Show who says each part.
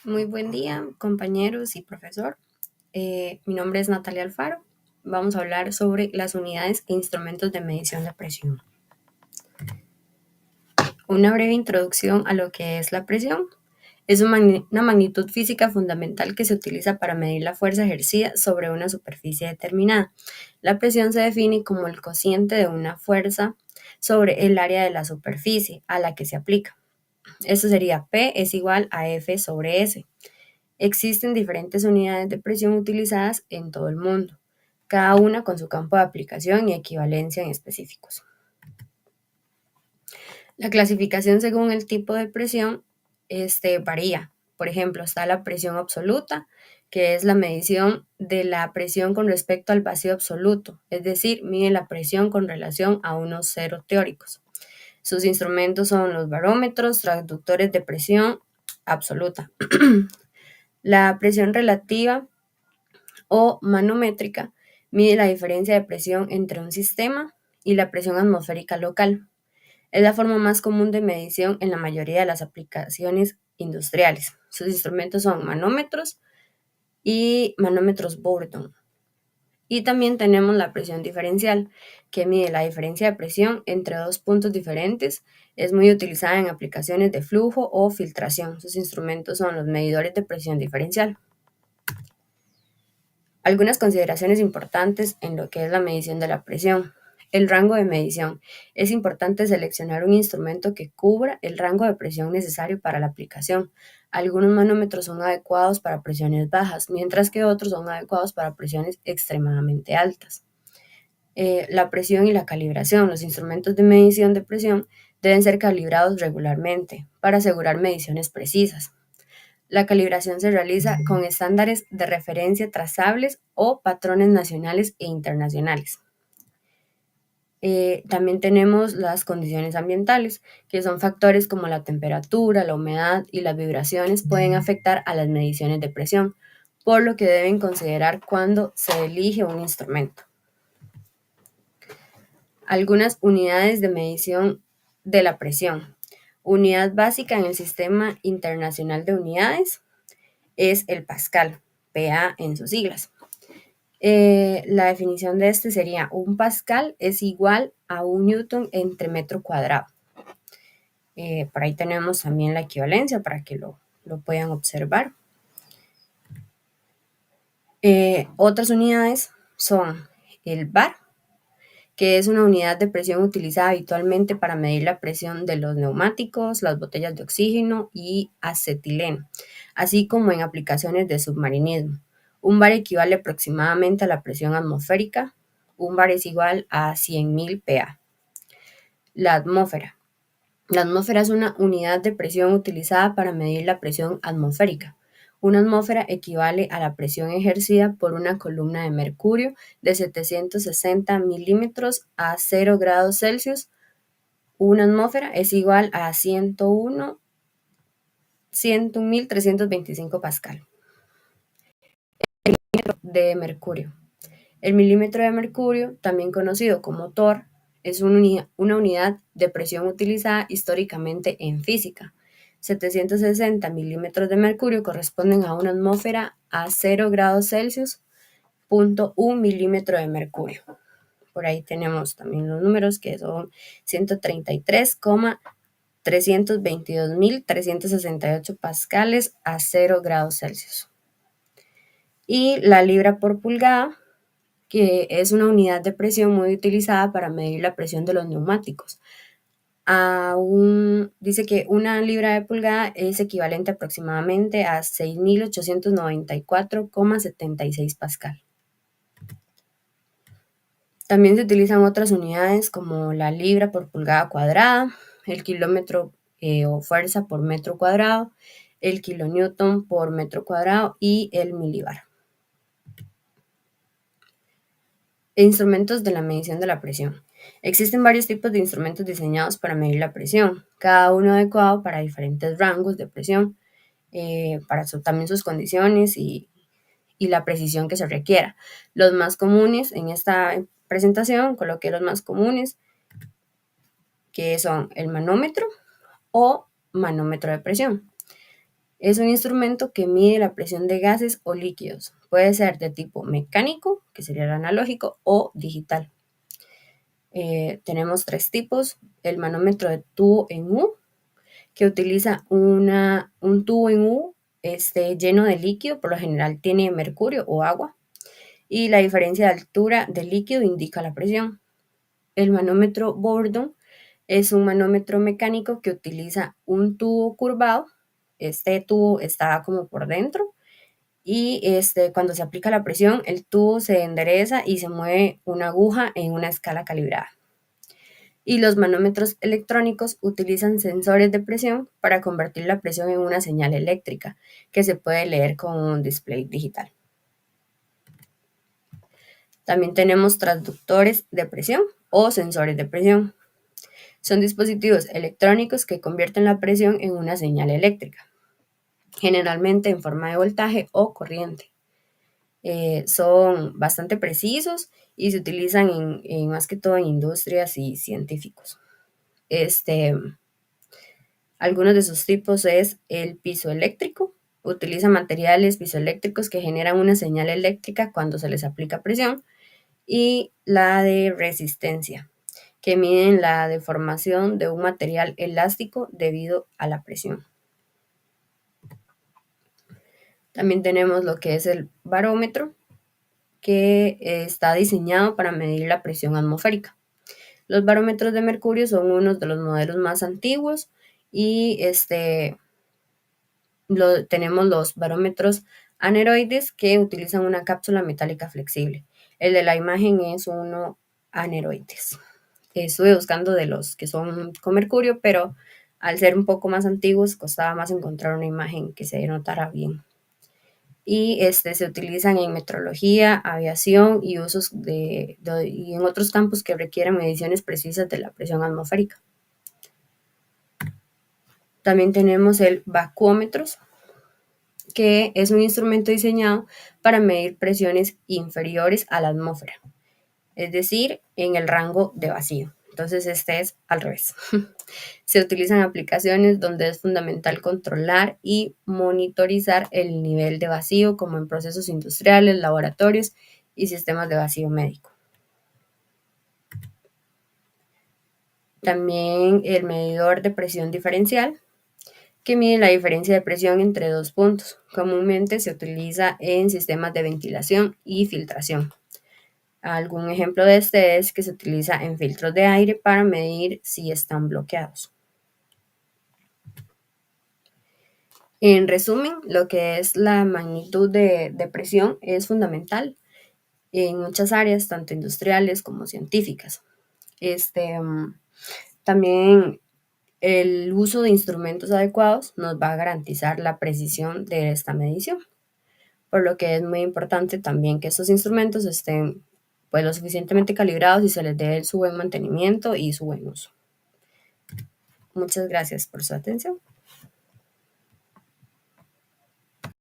Speaker 1: Muy buen día, compañeros y profesor. Mi nombre es Natalia Alfaro. Vamos a hablar sobre las unidades e instrumentos de medición de presión. Una breve introducción a lo que es la presión. Es una magnitud física fundamental que se utiliza para medir la fuerza ejercida sobre una superficie determinada. La presión se define como el cociente de una fuerza sobre el área de la superficie a la que se aplica. Esto sería P es igual a F sobre S. Existen diferentes unidades de presión utilizadas en todo el mundo, cada una con su campo de aplicación y equivalencia en específicos. La clasificación según el tipo de presión varía. Por ejemplo, está la presión absoluta, que es la medición de la presión con respecto al vacío absoluto, es decir, mide la presión con relación a unos ceros teóricos. Sus instrumentos son los barómetros, transductores de presión absoluta. La presión relativa o manométrica mide la diferencia de presión entre un sistema y la presión atmosférica local. Es la forma más común de medición en la mayoría de las aplicaciones industriales. Sus instrumentos son manómetros y manómetros Bourdon. Y también tenemos la presión diferencial, que mide la diferencia de presión entre dos puntos diferentes. Es muy utilizada en aplicaciones de flujo o filtración. Sus instrumentos son los medidores de presión diferencial. Algunas consideraciones importantes en lo que es la medición de la presión. El rango de medición. Es importante seleccionar un instrumento que cubra el rango de presión necesario para la aplicación. Algunos manómetros son adecuados para presiones bajas, mientras que otros son adecuados para presiones extremadamente altas. La presión y la calibración. Los instrumentos de medición de presión deben ser calibrados regularmente para asegurar mediciones precisas. La calibración se realiza con estándares de referencia trazables o patrones nacionales e internacionales. También tenemos las condiciones ambientales, que son factores como la temperatura, la humedad y las vibraciones pueden afectar a las mediciones de presión, por lo que deben considerar cuando se elige un instrumento. Algunas unidades de medición de la presión. Unidad básica en el Sistema Internacional de Unidades es el pascal, PA en sus siglas. La definición de este sería: un pascal es igual a un newton entre metro cuadrado. Por ahí tenemos también la equivalencia para que lo puedan observar. Otras unidades son el bar, que es una unidad de presión utilizada habitualmente para medir la presión de los neumáticos, las botellas de oxígeno y acetileno, así como en aplicaciones de submarinismo. Un bar equivale aproximadamente a la presión atmosférica. Un bar es igual a 100.000 PA. La atmósfera. La atmósfera es una unidad de presión utilizada para medir la presión atmosférica. Una atmósfera equivale a la presión ejercida por una columna de mercurio de 760 milímetros a 0 grados Celsius. Una atmósfera es igual a 101.325 pascal. El milímetro de mercurio. El milímetro de mercurio, también conocido como torr, es una unidad de presión utilizada históricamente en física. 760 milímetros de mercurio corresponden a una atmósfera a 0 grados Celsius, 0.1 milímetro de mercurio. Por ahí tenemos también los números, que son 133,322.368 pascales a 0 grados Celsius. Y la libra por pulgada, que es una unidad de presión muy utilizada para medir la presión de los neumáticos. Dice que una libra de pulgada es equivalente aproximadamente a 6.894,76 pascal. También se utilizan otras unidades como la libra por pulgada cuadrada, el kilómetro o fuerza por metro cuadrado, el kilonewton por metro cuadrado y el milibar. Instrumentos de la medición de la presión. Existen varios tipos de instrumentos diseñados para medir la presión, cada uno adecuado para diferentes rangos de presión, para también sus condiciones y la precisión que se requiera. Los más comunes en esta presentación, coloqué los más comunes, que son el manómetro o manómetro de presión. Es un instrumento que mide la presión de gases o líquidos. Puede ser de tipo mecánico, que sería el analógico, o digital. Tenemos 3 tipos: el manómetro de tubo en U, que utiliza un tubo en U lleno de líquido, por lo general tiene mercurio o agua, y la diferencia de altura del líquido indica la presión. El manómetro Bourdon es un manómetro mecánico que utiliza un tubo curvado. Este tubo está como por dentro y cuando se aplica la presión, el tubo se endereza y se mueve una aguja en una escala calibrada. Y los manómetros electrónicos utilizan sensores de presión para convertir la presión en una señal eléctrica que se puede leer con un display digital. También tenemos transductores de presión o sensores de presión. Son dispositivos electrónicos que convierten la presión en una señal eléctrica, generalmente en forma de voltaje o corriente. Son bastante precisos y se utilizan más que todo en industrias y científicos. Algunos de sus tipos es el piezoeléctrico. Utiliza materiales piezoeléctricos que generan una señal eléctrica cuando se les aplica presión. Y la de resistencia, que miden la deformación de un material elástico debido a la presión. También tenemos lo que es el barómetro, que está diseñado para medir la presión atmosférica. Los barómetros de mercurio son uno de los modelos más antiguos y tenemos los barómetros aneroides, que utilizan una cápsula metálica flexible. El de la imagen es uno aneroides. Estuve buscando de los que son con mercurio, pero al ser un poco más antiguos costaba más encontrar una imagen que se notara bien. Y se utilizan en metrología, aviación y usos y en otros campos que requieren mediciones precisas de la presión atmosférica. También tenemos el vacuómetros, que es un instrumento diseñado para medir presiones inferiores a la atmósfera, es decir, en el rango de vacío. Entonces este es al revés. Se utilizan aplicaciones donde es fundamental controlar y monitorizar el nivel de vacío, como en procesos industriales, laboratorios y sistemas de vacío médico. También el medidor de presión diferencial, que mide la diferencia de presión entre 2 puntos. Comúnmente se utiliza en sistemas de ventilación y filtración. Algún ejemplo de este es que se utiliza en filtros de aire para medir si están bloqueados. En resumen, lo que es la magnitud de presión es fundamental en muchas áreas, tanto industriales como científicas. También el uso de instrumentos adecuados nos va a garantizar la precisión de esta medición, por lo que es muy importante también que estos instrumentos estén pues lo suficientemente calibrados y se les dé su buen mantenimiento y su buen uso. Muchas gracias por su atención.